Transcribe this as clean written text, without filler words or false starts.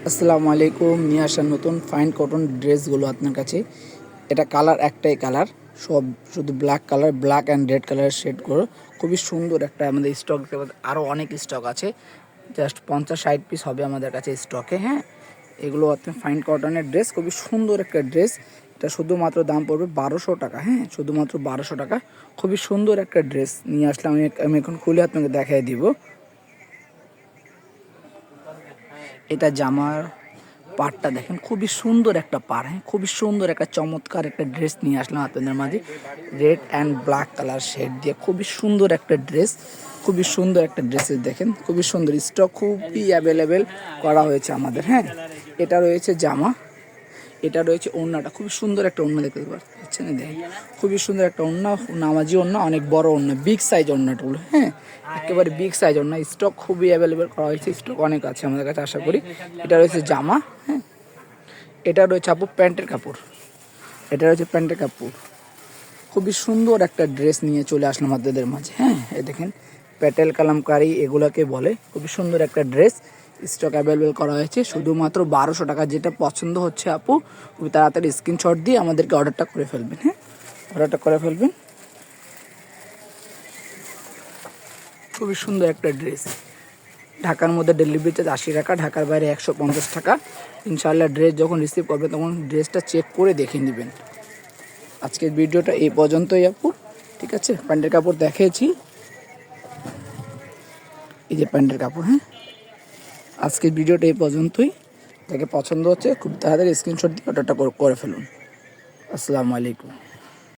আসসালামু আলাইকুম। নিয়ে আসার নতুন ফাইন কটন ড্রেসগুলো আপনার কাছে। এটা কালার একটাই কালার, সব শুধু black colour, black and red কালারের শেডগুলো খুবই সুন্দর একটা আমাদের স্টক। আরও অনেক স্টক আছে, জাস্ট 50-60 পিস হবে আমাদের কাছে স্টকে। হ্যাঁ, এগুলো আপনার ফাইন কটনের ড্রেস, খুবই সুন্দর একটা ড্রেস। এটা শুধুমাত্র দাম পড়বে 1200 টাকা। হ্যাঁ, শুধুমাত্র 1200 টাকা। খুবই সুন্দর একটা ড্রেস নিয়ে আসলাম। আমি এখন খুলে আপনাকে দেখাই দিব। এটা জামার পাড়টা দেখেন, খুবই সুন্দর একটা পাড়। হ্যাঁ, খুবই সুন্দর একটা চমৎকার একটা ড্রেস নিয়ে আসলাম আপনাদের মাঝে। Red and black colour shade দিয়ে খুবই সুন্দর একটা ড্রেস, খুবই সুন্দর একটা ড্রেসের দেখেন, খুবই সুন্দর। স্টক খুবই অ্যাভেলেবেল করা হয়েছে আমাদের। হ্যাঁ, এটা রয়েছে জামা, এটা রয়েছে ওড়নাটা, খুবই সুন্দর একটা ওড়না দেখতে পাচ্ছেন। দেখেন, খুবই সুন্দর একটা ওড়না, নামাজি ওড়না, অনেক বড় ওড়না, বিগ সাইজ ওড়নাগুলো। হ্যাঁ, একেবারে বিগ সাইজ ওড়না। স্টক খুবই অ্যাভেলেবেল করা হয়েছে, স্টক অনেক আছে আমাদের কাছে আশা করি। এটা রয়েছে জামা। হ্যাঁ, এটা রয়েছে আপু প্যান্টের কাপড়, এটা রয়েছে প্যান্টের কাপড়। খুবই সুন্দর একটা ড্রেস নিয়ে চলে আসলাম আপনাদের মাঝে। হ্যাঁ, এই দেখেন, প্যাটেল কালামকারি এগুলোকে বলে। খুবই সুন্দর একটা ড্রেস, স্টক অ্যাভেলেবেল করা হয়েছে শুধুমাত্র 1200 টাকা। যেটা পছন্দ হচ্ছে আপু, খুবই তাড়াতাড়ি স্ক্রিনশট দিয়ে আমাদেরকে অর্ডারটা করে ফেলবেন। হ্যাঁ, অর্ডারটা করে ফেলবেন। খুবই সুন্দর একটা ড্রেস। ঢাকার মধ্যে ডেলিভারি চার্জ 80 টাকা, ঢাকার বাইরে 150 টাকা। ইনশাআল্লাহ ড্রেস যখন রিসিভ করবে তখন ড্রেসটা চেক করে দেখে নেবেন। আজকের ভিডিওটা এই পর্যন্তই আপু, ঠিক আছে। প্যান্টের কাপড় দেখিয়েছি, এই যে প্যান্টের কাপড়। হ্যাঁ, আজকের ভিডিওটা এই পর্যন্তই। যাকে পছন্দ হচ্ছে খুব তাড়াতাড়ি স্ক্রিনশট দিয়ে অর্ডারটা করে ফেলুন। আসসালামু আলাইকুম।